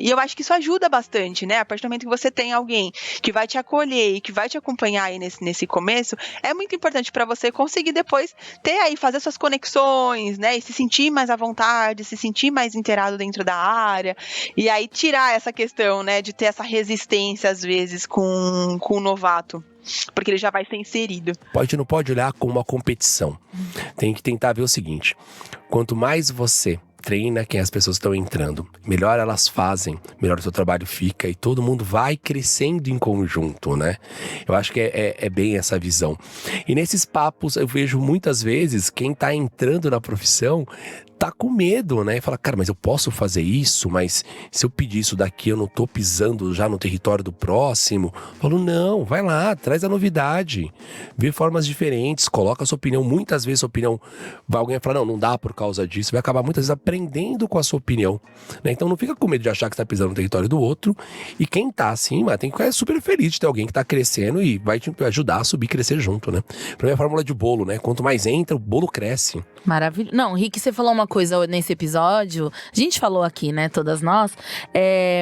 E eu acho que isso ajuda bastante, né? A partir do momento que você tem alguém que vai te acolher e que vai te acompanhar aí nesse começo, é muito importante para você conseguir depois fazer suas conexões, né? E se sentir mais à vontade, se sentir mais inteirado dentro da área. E aí tirar essa questão, né? De ter essa resistência, às vezes, com o novato. Porque ele já vai ser inserido. Não pode olhar como uma competição. Tem que tentar ver o seguinte: quanto mais você treina quem as pessoas estão entrando, melhor elas fazem, melhor o seu trabalho fica e todo mundo vai crescendo em conjunto, né? Eu acho que é bem essa visão. E nesses papos eu vejo muitas vezes quem tá entrando na profissão tá com medo, né? E fala, cara, mas eu posso fazer isso? Mas se eu pedir isso daqui, eu não tô pisando já no território do próximo? Eu falo, não, vai lá, traz a novidade. Vê formas diferentes, coloca a sua opinião. Muitas vezes a sua opinião, alguém vai falar, não dá por causa disso. Vai acabar muitas vezes aprendendo com a sua opinião, né? Então não fica com medo de achar que você tá pisando no território do outro. E quem tá acima tem que ficar super feliz de ter alguém que tá crescendo e vai te ajudar a subir e crescer junto, né? Pra mim é a fórmula de bolo, né? Quanto mais entra, o bolo cresce. Maravilhoso. Não, Rick, você falou uma coisa nesse episódio, a gente falou aqui, né, todas nós,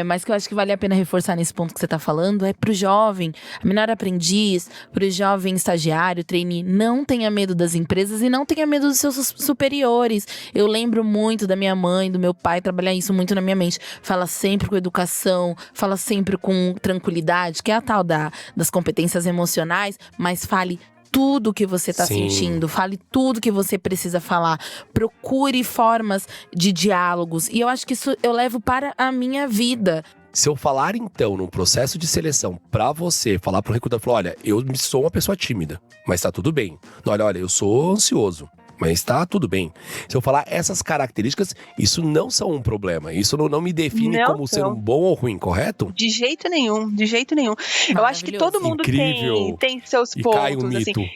mas que eu acho que vale a pena reforçar nesse ponto que você tá falando, é pro jovem, menor aprendiz, pro jovem estagiário, trainee, não tenha medo das empresas e não tenha medo dos seus superiores. Eu lembro muito da minha mãe, do meu pai, trabalhar isso muito na minha mente. Fala sempre com educação, fala sempre com tranquilidade, que é a tal das competências emocionais, mas fale tudo que você tá sentindo, fale tudo que você precisa falar, procure formas de diálogos, e eu acho que isso eu levo para a minha vida. Se eu falar então, num processo de seleção, pra você, falar pro recrutador, falar, olha, eu sou uma pessoa tímida, mas tá tudo bem. Olha, eu sou ansioso, mas tá tudo bem. Se eu falar essas características, isso não são um problema. Isso não me define como ser um bom ou ruim, correto? De jeito nenhum, de jeito nenhum. Eu acho que todo mundo tem seus pontos. Cai um mito. Assim.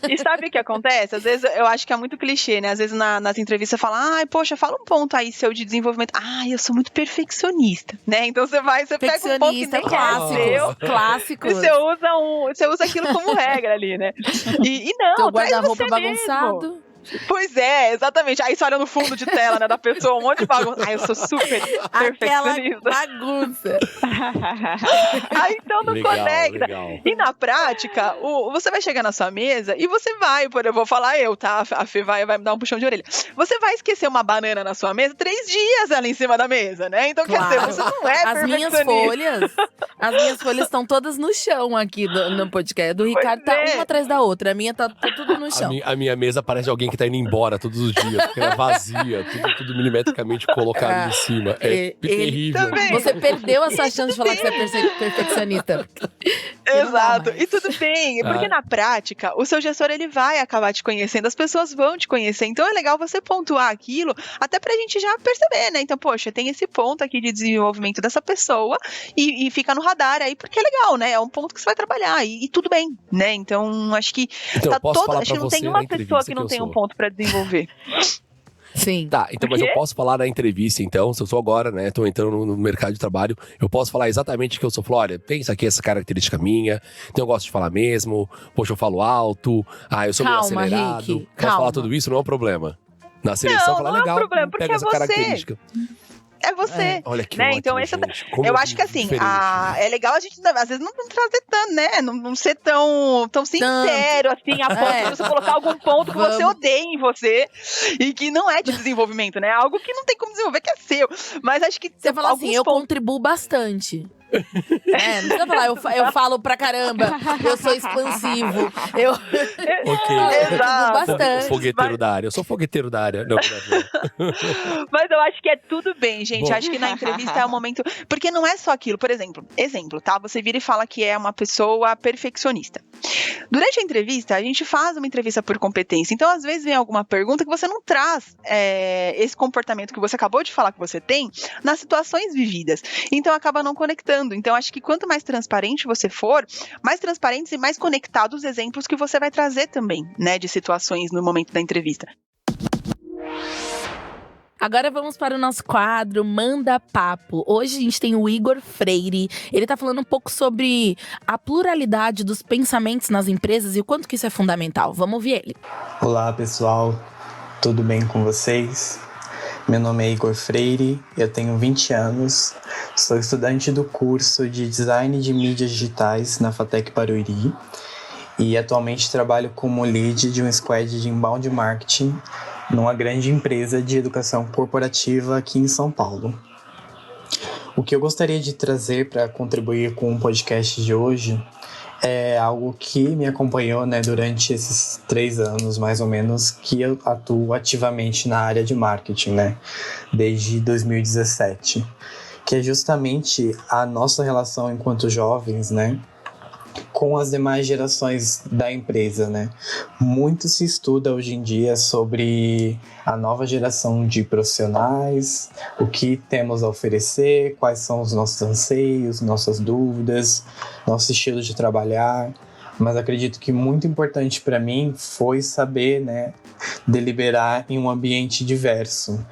E sabe o que acontece? Às vezes eu acho que é muito clichê, né? Às vezes nas entrevistas fala, poxa, fala um ponto aí seu de desenvolvimento. Eu sou muito perfeccionista, né? Então você pega um ponto que nem é clássico. E você usa aquilo como regra ali, né? E não, teu guarda-roupa bagunçado. Mesmo. Pois é, exatamente. Aí você olha no fundo de tela, né, da pessoa, um monte de bagunça. Eu sou super perfeccionista. Aquela bagunça. Aí então não conecta. Legal. E na prática, você vai chegar na sua mesa e você vai, eu vou falar tá? A Fê vai me dar um puxão de orelha. Você vai esquecer uma banana na sua mesa 3 dias ela em cima da mesa, né? Então, quer dizer, você não é perfeccionista. As minhas folhas estão todas no chão aqui no podcast. Do Ricardo tá uma atrás da outra. A minha tá tudo no chão. A minha mesa parece alguém que tá indo embora todos os dias, porque ela é vazia, tudo milimetricamente colocado em cima. É terrível. Também. Você perdeu a sua chance de falar que você é perfeccionista. Exato. E tudo bem, porque na prática, o seu gestor ele vai acabar te conhecendo, as pessoas vão te conhecer. Então é legal você pontuar aquilo, até pra gente já perceber, né? Então, poxa, tem esse ponto aqui de desenvolvimento dessa pessoa e fica no radar aí, porque é legal, né? É um ponto que você vai trabalhar e tudo bem, né? Então, acho que acho que não tem uma pessoa que não tem um ponto pra desenvolver. Sim. Tá, então, mas eu posso falar na entrevista, então, se eu sou agora, né, tô entrando no mercado de trabalho, eu posso falar exatamente o que eu sou. Falar, olha, tem isso aqui, essa característica minha, então eu gosto de falar mesmo, poxa, eu falo alto, eu sou meio acelerado. Rick, posso falar tudo isso, não é um problema. Na seleção, falar, legal, é um problema, porque pega essa característica. É você, olha que né? ótimo, Então, eu acho que assim, é legal a gente, às vezes, não trazer tanto, né? Não ser tão sincero, assim, a ponto de você colocar algum ponto que você odeia em você e que não é de desenvolvimento, né? Algo que não tem como desenvolver, que é seu. Mas acho que você fala assim, eu contribuo bastante. Não precisa falar, eu falo pra caramba, eu sou expansivo. Ok. Bastante. Fogueteiro da área. Eu sou fogueteiro da área. Não, não. Mas eu acho que é tudo bem, gente. Acho que na entrevista é o momento. Porque não é só aquilo. Por exemplo, tá? Você vira e fala que é uma pessoa perfeccionista. Durante a entrevista, a gente faz uma entrevista por competência. Então, às vezes, vem alguma pergunta que você não traz esse comportamento que você acabou de falar que você tem nas situações vividas. Então, acaba não conectando. Então, acho que quanto mais transparente você for, mais transparentes e mais conectados os exemplos que você vai trazer também, né, de situações no momento da entrevista. Agora vamos para o nosso quadro Manda Papo. Hoje a gente tem o Igor Freire. Ele tá falando um pouco sobre a pluralidade dos pensamentos nas empresas e o quanto que isso é fundamental. Vamos ouvir ele. Olá, pessoal. Tudo bem com vocês? Meu nome é Igor Freire, eu tenho 20 anos, sou estudante do curso de Design de Mídias Digitais na FATEC Barueri e atualmente trabalho como lead de um squad de inbound marketing numa grande empresa de educação corporativa aqui em São Paulo. O que eu gostaria de trazer para contribuir com o podcast de hoje é algo que me acompanhou, né, durante esses 3 anos, mais ou menos, que eu atuo ativamente na área de marketing, né, desde 2017, que é justamente a nossa relação enquanto jovens, né, com as demais gerações da empresa, né? Muito se estuda hoje em dia sobre a nova geração de profissionais, o que temos a oferecer, quais são os nossos anseios, nossas dúvidas, nosso estilo de trabalhar. Mas acredito que muito importante para mim foi saber, né, deliberar em um ambiente diverso.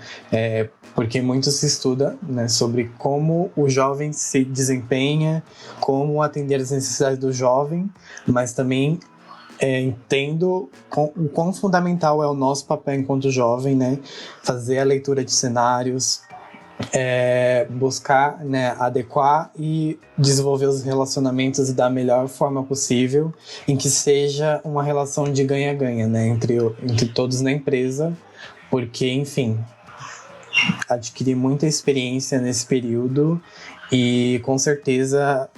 Porque muito se estuda, né, sobre como o jovem se desempenha, como atender as necessidades do jovem, mas também entendo o quão fundamental é o nosso papel enquanto jovem, né, fazer a leitura de cenários, buscar, né, adequar e desenvolver os relacionamentos da melhor forma possível, em que seja uma relação de ganha-ganha, né, entre todos na empresa, porque, enfim, adquiri muita experiência nesse período e com certeza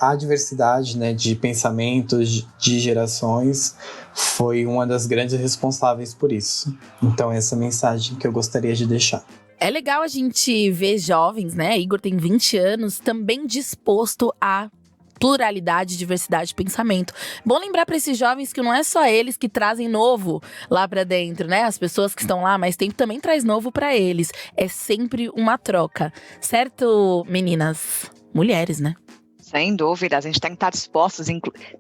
a diversidade, né, de pensamentos, de gerações foi uma das grandes responsáveis por isso. Então essa é a mensagem que eu gostaria de deixar. É legal a gente ver jovens, né? Igor tem 20 anos, também disposto a pluralidade, diversidade de pensamento. Bom lembrar para esses jovens que não é só eles que trazem novo lá para dentro, né? As pessoas que estão lá há mais tempo também traz novo para eles. É sempre uma troca. Certo, meninas? Mulheres, né? Sem dúvida, a gente tem que estar dispostos,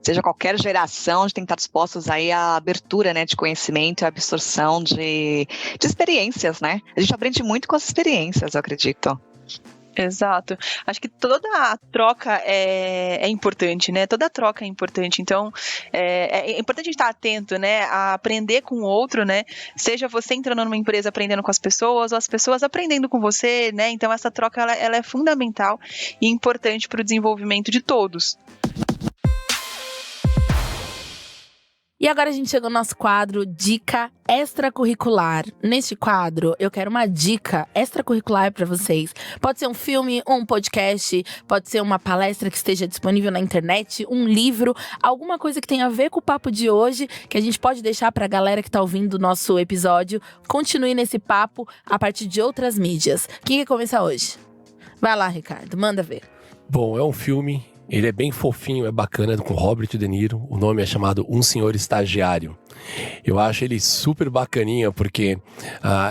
seja qualquer geração, a gente tem que estar dispostos aí à abertura, né, de conhecimento e absorção de experiências, né? A gente aprende muito com as experiências, eu acredito. Exato. Acho que toda a troca é importante, né? Toda a troca é importante. Então, é importante a gente estar atento, né? A aprender com o outro, né? Seja você entrando numa empresa aprendendo com as pessoas, ou as pessoas aprendendo com você, né? Então, essa troca, ela é fundamental e importante para o desenvolvimento de todos. E agora a gente chegou no nosso quadro Dica Extracurricular. Neste quadro, eu quero uma dica extracurricular para vocês. Pode ser um filme, um podcast, pode ser uma palestra que esteja disponível na internet, um livro, alguma coisa que tenha a ver com o papo de hoje, que a gente pode deixar para a galera que tá ouvindo o nosso episódio. Continue nesse papo a partir de outras mídias. Quem quer começar hoje? Vai lá, Ricardo, manda ver. Bom, é um filme. Ele é bem fofinho, é bacana, com Robert De Niro. O nome é chamado Um Senhor Estagiário. Eu acho ele super bacaninha, porque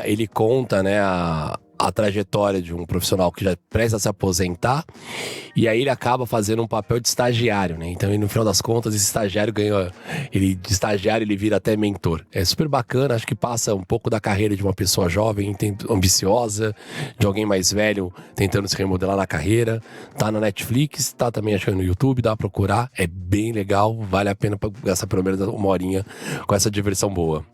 ele conta, né, a trajetória de um profissional que já presta a se aposentar, e aí ele acaba fazendo um papel de estagiário, né? Então, no final das contas, esse estagiário de estagiário ele vira até mentor. É super bacana, acho que passa um pouco da carreira de uma pessoa jovem, ambiciosa, de alguém mais velho, tentando se remodelar na carreira. Tá na Netflix, tá também acho que no YouTube, dá pra procurar. É bem legal, vale a pena gastar pelo menos uma horinha com essa diversão boa.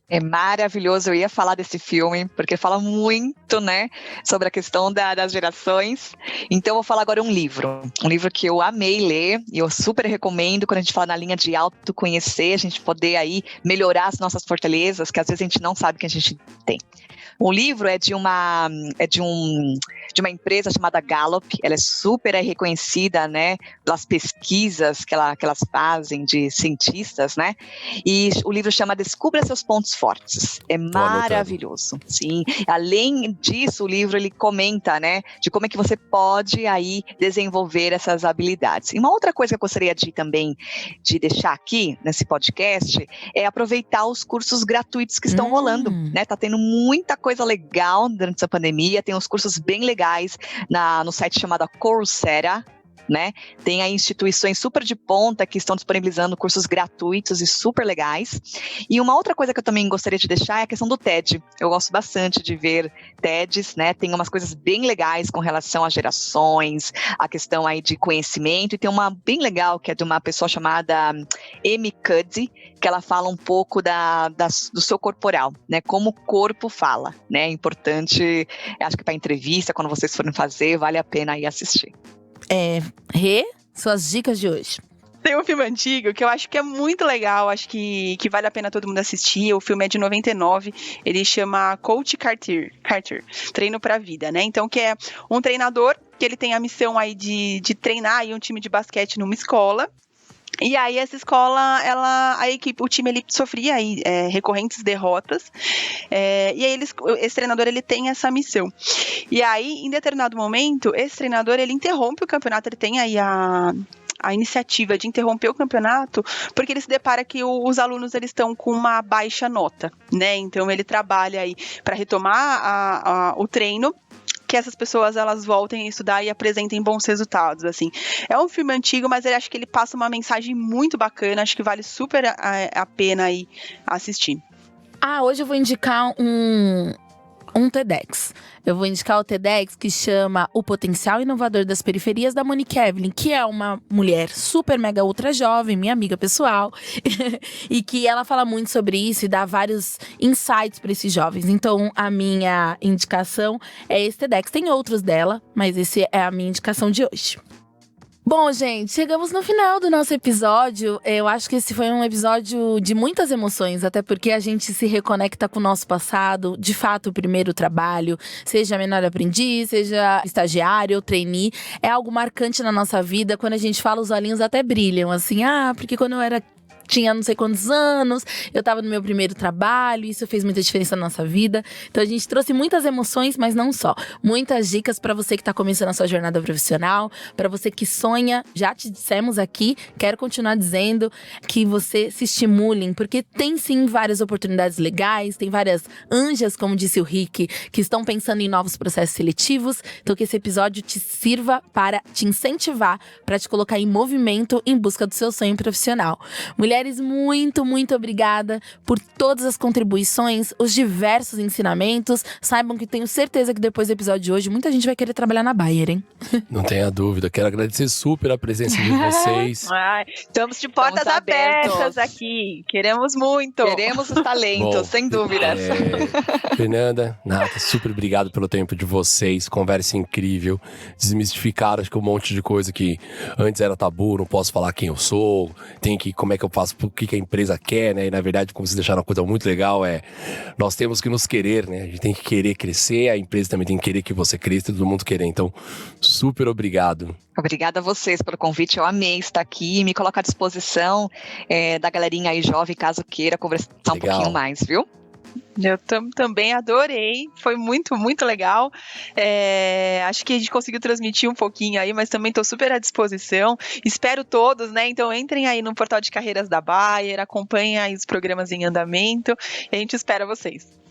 É maravilhoso, eu ia falar desse filme, porque fala muito, né, sobre a questão das gerações. Então, eu vou falar agora um livro que eu amei ler, e eu super recomendo quando a gente fala na linha de autoconhecer, a gente poder aí melhorar as nossas fortalezas, que às vezes a gente não sabe que a gente tem. O livro é de um de uma empresa chamada Gallup. Ela é super reconhecida, né, pelas pesquisas que elas fazem de cientistas, né? E o livro chama Descubra Seus Pontos Fortes. É maravilhoso. Sim. Além disso, o livro ele comenta, né, de como é que você pode aí desenvolver essas habilidades. E uma outra coisa que eu gostaria também de deixar aqui nesse podcast é aproveitar os cursos gratuitos que estão rolando, né? Tá tendo muita coisa legal durante essa pandemia, tem uns cursos bem legais no site chamado Coursera, né? Tem aí instituições super de ponta que estão disponibilizando cursos gratuitos e super legais. E uma outra coisa que eu também gostaria de deixar é a questão do TED. Eu gosto bastante de ver TEDs, né? Tem umas coisas bem legais com relação às gerações, a questão aí de conhecimento, e tem uma bem legal que é de uma pessoa chamada Amy Cuddy, que ela fala um pouco do seu corporal, né? Como o corpo fala, né? É importante, acho que para entrevista, quando vocês forem fazer, vale a pena ir assistir. Suas dicas de hoje. Tem um filme antigo que eu acho que é muito legal, acho que vale a pena todo mundo assistir. O filme é de 99, ele chama Coach Carter, Treino pra Vida, né? Então, que é um treinador que ele tem a missão aí de treinar aí um time de basquete numa escola. E aí essa escola, o time ele sofria aí, recorrentes derrotas, e aí esse treinador ele tem essa missão. E aí, em determinado momento, esse treinador ele interrompe o campeonato, ele tem aí a iniciativa de interromper o campeonato, porque ele se depara que os alunos eles estão com uma baixa nota, né? Então ele trabalha aí para retomar o treino, que essas pessoas elas voltem a estudar e apresentem bons resultados, assim. É um filme antigo, mas eu acho que ele passa uma mensagem muito bacana, acho que vale super a pena aí assistir. Hoje eu vou indicar um TEDx. Eu vou indicar o TEDx que chama O Potencial Inovador das Periferias, da Monique Evelyn, que é uma mulher super mega ultra jovem, minha amiga pessoal, e que ela fala muito sobre isso e dá vários insights para esses jovens. Então, a minha indicação é esse TEDx. Tem outros dela, mas esse é a minha indicação de hoje. Bom, gente, chegamos no final do nosso episódio. Eu acho que esse foi um episódio de muitas emoções, até porque a gente se reconecta com o nosso passado. De fato, o primeiro trabalho, seja menor aprendiz, seja estagiário ou trainee, é algo marcante na nossa vida. Quando a gente fala, os olhinhos até brilham, assim, porque quando eu tinha não sei quantos anos, eu tava no meu primeiro trabalho, isso fez muita diferença na nossa vida. Então a gente trouxe muitas emoções, mas não só. Muitas dicas pra você que tá começando a sua jornada profissional, pra você que sonha, já te dissemos aqui, quero continuar dizendo, que você se estimulem, porque tem sim várias oportunidades legais, tem várias anjas, como disse o Rick, que estão pensando em novos processos seletivos. Então que esse episódio te sirva para te incentivar, para te colocar em movimento em busca do seu sonho profissional. Mulheres, muito, muito obrigada por todas as contribuições, os diversos ensinamentos. Saibam que tenho certeza que depois do episódio de hoje, muita gente vai querer trabalhar na Bayer, hein? Não tenha dúvida. Quero agradecer super a presença de vocês. Estamos de portas abertas aqui. Queremos muito. Queremos os talentos, sem dúvidas. Fernanda, Nata, super obrigado pelo tempo de vocês. Conversa incrível. Desmistificaram, acho que um monte de coisa que antes era tabu, não posso falar quem eu sou, como é que eu faço, o que a empresa quer, né? E na verdade, como vocês deixaram uma coisa muito legal, nós temos que nos querer, né? A gente tem que querer crescer, a empresa também tem que querer que você cresça, todo mundo querer. Então, super obrigado. Obrigada a vocês pelo convite, eu amei estar aqui e me colocar à disposição da galerinha aí jovem, caso queira conversar um pouquinho mais, viu? Eu também adorei, foi muito, muito legal. Acho que a gente conseguiu transmitir um pouquinho aí, mas também estou super à disposição. Espero todos, né? Então entrem aí no portal de carreiras da Bayer, acompanhem aí os programas em andamento e a gente espera vocês.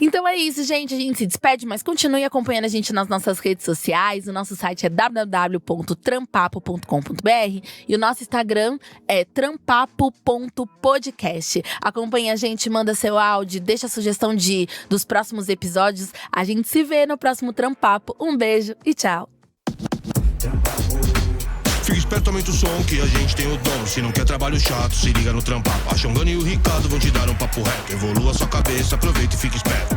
Então é isso, gente. A gente se despede, mas continue acompanhando a gente nas nossas redes sociais. O nosso site é www.trampapo.com.br e o nosso Instagram é trampapo.podcast. Acompanhe a gente, manda seu áudio, deixa a sugestão dos próximos episódios. A gente se vê no próximo Trampapo. Um beijo e tchau. Fica esperto, aumenta o som que a gente tem o dom. Se não quer trabalho chato, se liga no Trampapo. A Xongana e o Ricardo vão te dar um papo reto. Evolua sua cabeça, aproveita e fica esperto.